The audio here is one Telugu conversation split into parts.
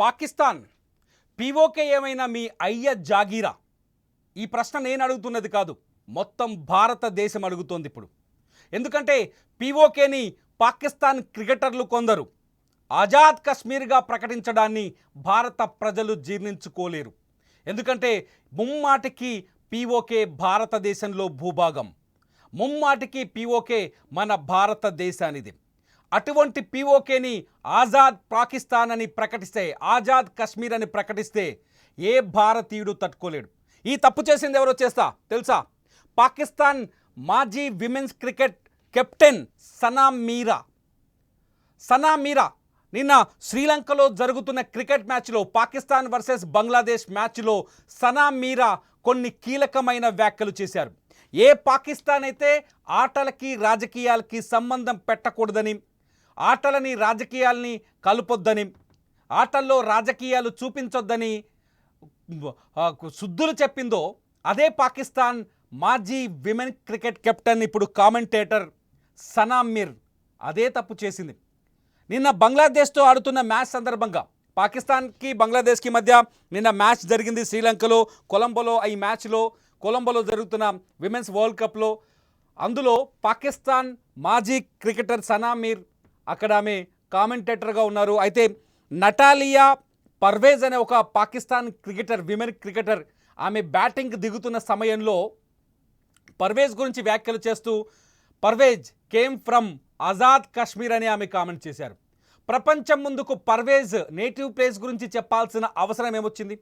పాకిస్తాన్ పీఓకే ఏమైనా మీ అయ్య జాగీరా? ఈ ప్రశ్న నేను అడుగుతున్నది కాదు, మొత్తం భారతదేశం అడుగుతోంది ఇప్పుడు. ఎందుకంటే పీఓకేని పాకిస్తాన్ క్రికెటర్లు కొందరు ఆజాద్ కశ్మీర్గా ప్రకటించడాన్ని భారత ప్రజలు జీర్ణించుకోలేరు. ఎందుకంటే ముమ్మాటికి పీఓకే భారతదేశంలో భూభాగం, ముమ్మాటికి పీఓకే మన భారతదేశానిది. అటువంటి పీఓకేని ఆజాద్ పాకిస్తాన్ అని ప్రకటిస్తే, ఆజాద్ కశ్మీర్ అని ప్రకటిస్తే ఏ భారతీయుడు తట్టుకోలేడు. ఈ తప్పు చేసింది ఎవరో తెలుసా? పాకిస్తాన్ మాజీ విమెన్స్ క్రికెట్ కెప్టెన్ సనా మీరా నిన్న శ్రీలంకలో జరుగుతున్న క్రికెట్ మ్యాచ్లో, పాకిస్తాన్ వర్సెస్ బంగ్లాదేశ్ మ్యాచ్లో సనా మీరా కొన్ని కీలకమైన వ్యాఖ్యలు చేశారు. ఏ పాకిస్తాన్ అయితే ఆటలకి రాజకీయాలకి సంబంధం పెట్టకూడదని, ఆటలని రాజకీయాల్ని కలుపొద్దని, ఆటల్లో రాజకీయాలు చూపించొద్దని శుద్ధులు చెప్పిందో, అదే పాకిస్తాన్ మాజీ విమెన్ క్రికెట్ కెప్టెన్, ఇప్పుడు కామెంటేటర్ సనా మీర్ అదే తప్పు చేసింది. నిన్న బంగ్లాదేశ్తో ఆడుతున్న మ్యాచ్ సందర్భంగా, పాకిస్తాన్కి బంగ్లాదేశ్కి మధ్య నిన్న మ్యాచ్ జరిగింది శ్రీలంకలో, కొలంబోలో. ఈ మ్యాచ్లో కొలంబోలో జరుగుతున్న విమెన్స్ వరల్డ్ కప్లో, అందులో పాకిస్తాన్ మాజీ క్రికెటర్ సనా మీర్ అక్కడ ఆమె కామెంటేటర్గా ఉన్నారు. అయితే నటాలియా పర్వేజ్ అనే ఒక పాకిస్తాన్ క్రికెటర్, విమెన్ క్రికెటర్, ఆమె బ్యాటింగ్ దిగుతున్న సమయంలో పర్వేజ్ గురించి వ్యాఖ్యలు చేస్తూ, పర్వేజ్ కేమ్ ఫ్రమ్ ఆజాద్ కశ్మీర్ అని ఆమె కామెంట్ చేశారు. ప్రపంచం ముందుకు పర్వేజ్ నేటివ్ ప్లేస్ గురించి చెప్పాల్సిన అవసరం ఏమొచ్చింది?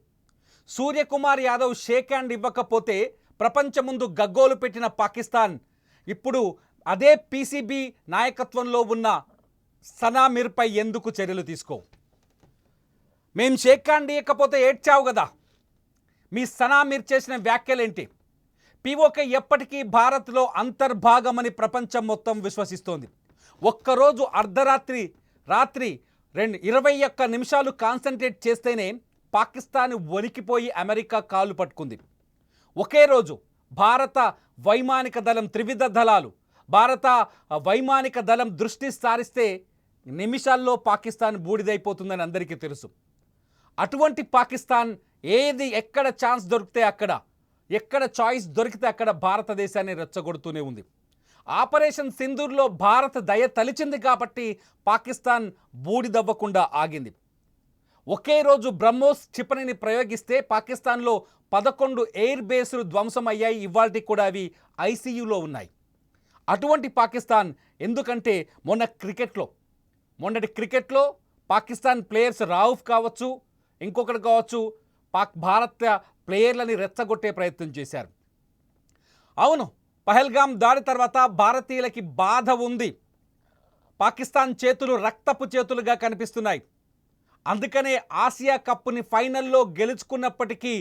సూర్యకుమార్ యాదవ్ షేక్ హ్యాండ్ ఇవ్వకపోతే ప్రపంచం ముందు గగ్గోలు పెట్టిన పాకిస్తాన్ ఇప్పుడు అదే పీసీబీ నాయకత్వంలో ఉన్న సనా మీర్పై ఎందుకు చర్యలు తీసుకోవు? మేం షేక్ హ్యాండ్ ఇవ్వకపోతే ఏడ్చావు కదా. మీ సనా మీర్ చేసిన వ్యాఖ్యలేంటి? పీఓకే ఎప్పటికీ భారత్లో అంతర్భాగమని ప్రపంచం మొత్తం విశ్వసిస్తోంది. ఒక్కరోజు అర్ధరాత్రి 21 నిమిషాలు కాన్సన్ట్రేట్ చేస్తేనే పాకిస్తాన్ వణికిపోయి అమెరికా కాళ్ళు పట్టుకుంది. ఒకే రోజు భారత వైమానిక దళం, త్రివిధ దళాలు, భారత వైమానిక దళం దృష్టి సారిస్తే నిమిషాల్లో పాకిస్తాన్ బూడిదైపోతుందని అందరికీ తెలుసు. అటువంటి పాకిస్తాన్ ఎక్కడ ఛాన్స్ దొరికితే అక్కడ, ఎక్కడ చాయిస్ దొరికితే అక్కడ భారతదేశాన్ని రెచ్చగొడుతూనే ఉంది. ఆపరేషన్ సింధూర్లో భారత్ దయ తలిచింది కాబట్టి పాకిస్తాన్ బూడిదవ్వకుండా ఆగింది. ఒకే రోజు బ్రహ్మోస్ క్షిపణిని ప్రయోగిస్తే పాకిస్తాన్లో 11 ఎయిర్ బేస్లు ధ్వంసమయ్యాయి. ఇవాళకి కూడా అవి ఐసీయూలో ఉన్నాయి. అటువంటి పాకిస్తాన్ ఎందుకంటే మొన్నటి క్రికెట్లో పాకిస్తాన్ ప్లేయర్స్ రౌఫ్ కావచ్చు, ఇంకొకటి కావచ్చు, భారత ప్లేయర్లని రెచ్చగొట్టే ప్రయత్నం చేశారు. అవును, పహల్గామ్ దాడి తర్వాత భారతీయులకి బాధ ఉంది. పాకిస్తాన్ చేతులు రక్తపు చేతులుగా కనిపిస్తున్నాయి. అందుకనే ఆసియా కప్ని ఫైనల్లో గెలుచుకున్నప్పటికీ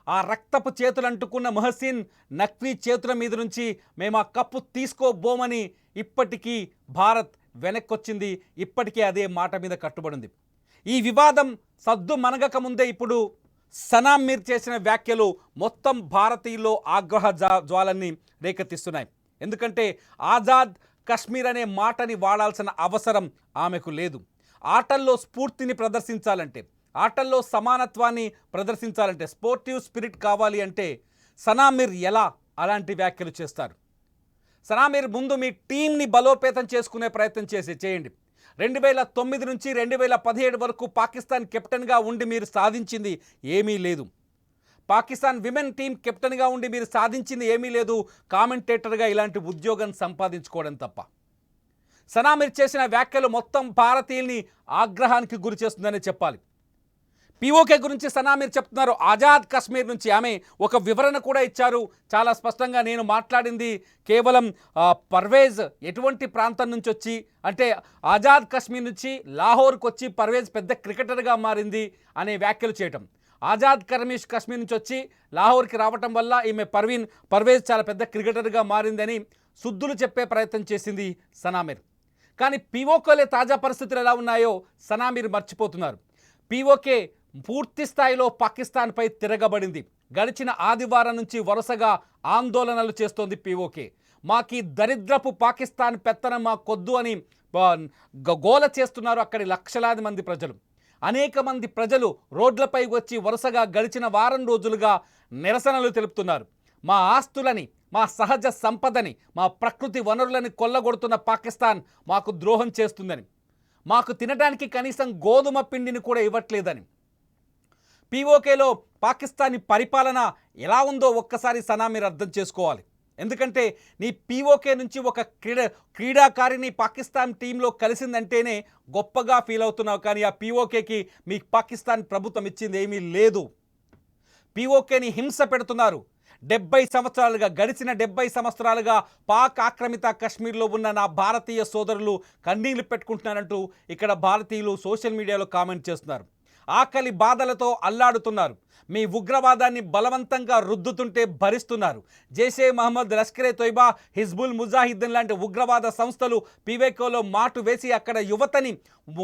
ఆ రక్తపు చేతులు అంటుకున్న మొహసిన్ నఖ్వీ చేతుల మీద నుంచి మేము ఆ కప్పు తీసుకోబోమని ఇప్పటికీ భారత్ వెనక్కొచ్చింది. ఇప్పటికీ అదే మాట మీద కట్టుబడింది. ఈ వివాదం సద్దు మనగక ముందే ఇప్పుడు సనా మీర్ చేసిన వ్యాఖ్యలు మొత్తం భారతీయుల్లో ఆగ్రహ జ్వాలన్ని రేకెత్తిస్తున్నాయి. ఎందుకంటే ఆజాద్ కశ్మీర్ అనే మాటని వాడాల్సిన అవసరం ఆమెకు లేదు. ఆటల్లో స్ఫూర్తిని ప్రదర్శించాలంటే, ఆటల్లో సమానత్వాన్ని ప్రదర్శించాలంటే, స్పోర్టివ్ స్పిరిట్ కావాలి అంటే సనా మీర్ ఎలా అలాంటి వ్యాఖ్యలు చేస్తారు? సనా మీర్ ముందు మీ టీంని బలోపేతం చేసుకునే ప్రయత్నం చేయండి. 2009 నుంచి 2017 వరకు పాకిస్తాన్ కెప్టెన్గా ఉండి మీరు సాధించింది ఏమీ లేదు. పాకిస్తాన్ విమెన్ టీం కెప్టెన్గా ఉండి మీరు సాధించింది ఏమీ లేదు. కామెంటేటర్గా ఇలాంటి ఉద్యోగం సంపాదించుకోవడం తప్ప. సనా మీర్ చేసిన వ్యాఖ్యలు మొత్తం భారతీయుల్ని ఆగ్రహానికి గురి చేస్తుందని చెప్పాలి. పీఓకే గురించి సనా మీర్ చెప్తున్నారు ఆజాద్ కశ్మీర్ నుంచి. ఆమె ఒక వివరణ కూడా ఇచ్చారు చాలా స్పష్టంగా. నేను మాట్లాడింది కేవలం పర్వేజ్ ఎటువంటి ప్రాంతం నుంచి వచ్చి, అంటే ఆజాద్ కశ్మీర్ నుంచి లాహోర్కి వచ్చి పర్వేజ్ పెద్ద క్రికెటర్గా మారింది అనే వ్యాఖ్యలు చేయటం. ఆజాద్ కశ్మీర్ నుంచి వచ్చి లాహోర్కి రావటం వల్ల ఈమె పర్వేజ్ చాలా పెద్ద క్రికెటర్గా మారిందని శుద్ధులు చెప్పే ప్రయత్నం చేసింది సనా మీర్. కానీ పీఓకేలే తాజా పరిస్థితులు ఎలా ఉన్నాయో సనా మీర్ మర్చిపోతున్నారు. పీఓకే పూర్తి స్థాయిలో పాకిస్తాన్పై తిరగబడింది. గడిచిన ఆదివారం నుంచి వరుసగా ఆందోళనలు చేస్తోంది పీఓకే. మాకీ దరిద్రపు పాకిస్తాన్ పెత్తనం మాకొద్దు అని గోల చేస్తున్నారు అక్కడి లక్షలాది మంది ప్రజలు. అనేక మంది ప్రజలు రోడ్లపై వచ్చి వరుసగా గడిచిన వారం రోజులుగా నిరసనలు తెలుపుతున్నారు. మా ఆస్తులని, మా సహజ సంపదని, మా ప్రకృతి వనరులని కొల్లగొడుతున్న పాకిస్తాన్ మాకు ద్రోహం చేస్తుందని, మాకు తినడానికి కనీసం గోధుమ పిండిని కూడా ఇవ్వట్లేదని. పీఓకేలో పాకిస్తానీ పరిపాలన ఎలా ఉందో ఒక్కసారి సనా మీరు అర్థం చేసుకోవాలి. ఎందుకంటే నీ పీఓకే నుంచి ఒక క్రీడాకారిని పాకిస్తాన్ టీంలో కలిసిందంటేనే గొప్పగా ఫీల్ అవుతున్నావు, కానీ ఆ పీఓకేకి మీ పాకిస్తాన్ ప్రభుత్వం ఇచ్చింది ఏమీ లేదు. పీఓకేని హింస పెడుతున్నారు. 70 సంవత్సరాలుగా, గడిచిన 70 సంవత్సరాలుగా పాక్ ఆక్రమిత కశ్మీర్లో ఉన్న నా భారతీయ సోదరులు కన్నీళ్లు పెట్టుకుంటున్నారంటూ ఇక్కడ భారతీయులు సోషల్ మీడియాలో కామెంట్ చేస్తున్నారు. ఆకలి బాధలతో అల్లాడుతున్నారు. మీ ఉగ్రవాదాన్ని బలవంతంగా రుద్దుతుంటే భరిస్తున్నారు. జైషే మహమ్మద్, లష్కరే తోయిబా, హిజ్బుల్ ముజాహిద్దీన్ లాంటి ఉగ్రవాద సంస్థలు పీఓకేలో మాటు వేసి అక్కడ యువతని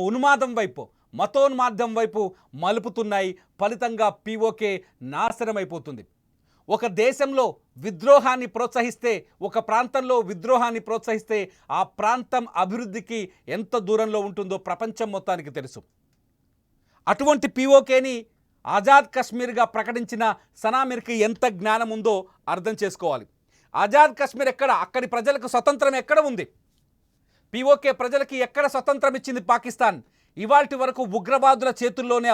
ఉన్మాదం వైపు, మతోన్మాదం వైపు మలుపుతున్నాయి. ఫలితంగా పీఓకే నాశనమైపోతుంది. ఒక దేశంలో విద్రోహాన్ని ప్రోత్సహిస్తే, ఒక ప్రాంతంలో విద్రోహాన్ని ప్రోత్సహిస్తే ఆ ప్రాంతం అభివృద్ధికి ఎంత దూరంలో ఉంటుందో ప్రపంచం మొత్తానికి తెలుసు. అటువంటి పీఓకేని ఆజాద్ కశ్మీర్గా ప్రకటించిన సనా మీర్కి ఎంత జ్ఞానం ఉందో అర్థం చేసుకోవాలి. ఆజాద్ కశ్మీర్ ఎక్కడ? అక్కడి ప్రజలకు స్వతంత్రం ఎక్కడ ఉంది? పీఓకే ప్రజలకి ఎక్కడ స్వతంత్రం ఇచ్చింది పాకిస్తాన్? ఇవాల్టి వరకు ఉగ్రవాదుల చేతుల్లోనే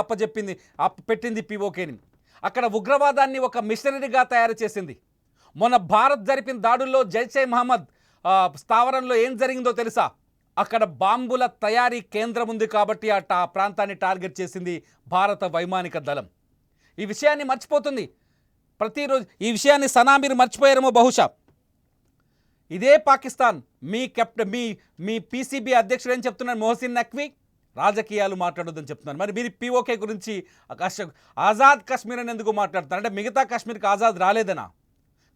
పెట్టింది పీఓకేని. అక్కడ ఉగ్రవాదాన్ని ఒక మిషనరీగా తయారు చేసింది. మొన్న భారత్ జరిపిన దాడుల్లో జైషే మహమ్మద్ స్థావరంలో ఏం జరిగిందో తెలుసా? అక్కడ బాంబుల తయారీ కేంద్రం ఉంది కాబట్టి ఆ ప్రాంతాన్ని టార్గెట్ చేసింది భారత వైమానిక దళం. ఈ విషయాన్ని మర్చిపోతుంది ప్రతిరోజు. ఈ విషయాన్ని సనా మీరు మర్చిపోయారేమో బహుశా. ఇదే పాకిస్తాన్ మీ పీసీబీ అధ్యక్షుడు ఏం చెప్తున్నారు? మొహసిన్ నఖ్వీ రాజకీయాలు మాట్లాడొద్దని చెప్తున్నారు. మరి మీరు పీఓకే గురించి ఆజాద్ కశ్మీర్ అని ఎందుకు మాట్లాడుతున్నారు? అంటే మిగతా కశ్మీర్కి ఆజాద్ రాలేదనా?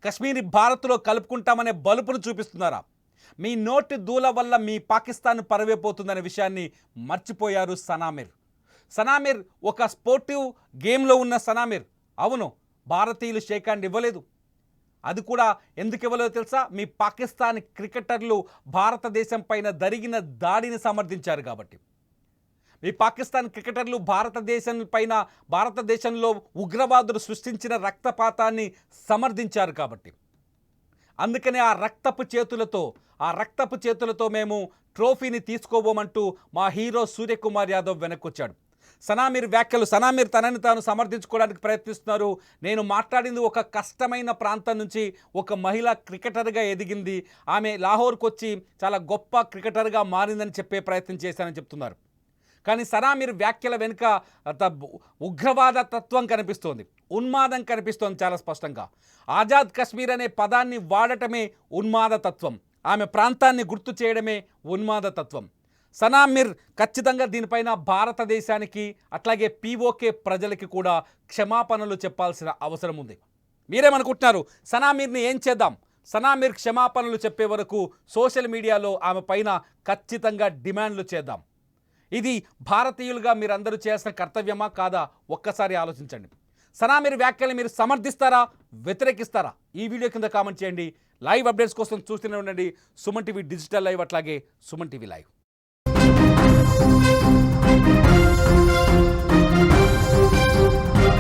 కశ్మీర్ భారత్లో కలుపుకుంటామనే బలుపును చూపిస్తున్నారా? మీ నోటి దూల వల్ల మీ పాకిస్తాన్ పరవైపోతుందనే విషయాన్ని మర్చిపోయారు సనామీర్. సనామీర్ ఒక స్పోర్టివ్ గేమ్లో ఉన్న సనామీర్. అవును, భారతీయులు షేక్ హ్యాండ్ ఇవ్వలేదు. అది కూడా ఎందుకు ఇవ్వలేదో తెలుసా? మీ పాకిస్తాన్ క్రికెటర్లు భారతదేశం పైన జరిగిన దాడిని సమర్థించారు కాబట్టి. ఈ పాకిస్తాన్ క్రికెటర్లు భారతదేశంలో ఉగ్రవాదులు సృష్టించిన రక్తపాతాన్ని సమర్థించారు కాబట్టి. అందుకనే ఆ రక్తపు చేతులతో మేము ట్రోఫీని తీసుకోబోమంటూ మా హీరో సూర్యకుమార్ యాదవ్ వెనక్కొచ్చాడు. సనామీర్ వ్యాఖ్యలు, సనామీర్ తనని తాను సమర్థించుకోవడానికి ప్రయత్నిస్తున్నారు. నేను మాట్లాడింది ఒక కష్టమైన ప్రాంతం నుంచి ఒక మహిళా క్రికెటర్గా ఎదిగింది, ఆమె లాహోర్కి వచ్చి చాలా గొప్ప క్రికెటర్గా మారిందని చెప్పే ప్రయత్నం చేశానని చెప్తున్నారు. కానీ సనామీర్ వ్యాఖ్యల వెనుక ఉగ్రవాద తత్వం కనిపిస్తోంది, ఉన్మాదం కనిపిస్తోంది చాలా స్పష్టంగా. ఆజాద్ కశ్మీర్ అనే పదాన్ని వాడటమే ఉన్మాద తత్వం, ఆమె ప్రాంతాన్ని గుర్తు చేయడమే ఉన్మాద తత్వం. సనామీర్ ఖచ్చితంగా దీనిపైన భారతదేశానికి అట్లాగే పీఓకే ప్రజలకి కూడా క్షమాపణలు చెప్పాల్సిన అవసరం ఉంది. మీరేమనుకుంటున్నారు? సనామీర్ని ఏం చేద్దాం? సనామీర్ క్షమాపణలు చెప్పే వరకు సోషల్ మీడియాలో ఆమె పైన ఖచ్చితంగా డిమాండ్లు చేద్దాం. ఇది భారతీయులుగా మీరందరూ చేయాల్సిన కర్తవ్యమా కాదా ఒక్కసారి ఆలోచించండి. సనామీర్ వ్యాఖ్యలు మీరు సమర్థిస్తారా, వ్యతిరేకిస్తారా? ఈ వీడియో కింద కామెంట్ చేయండి. లైవ్ అప్డేట్స్ కోసం చూస్తూనే ఉండండి సుమన్ టీవీ డిజిటల్ లైవ్, అట్లాగే సుమన్ టీవీ లైవ్.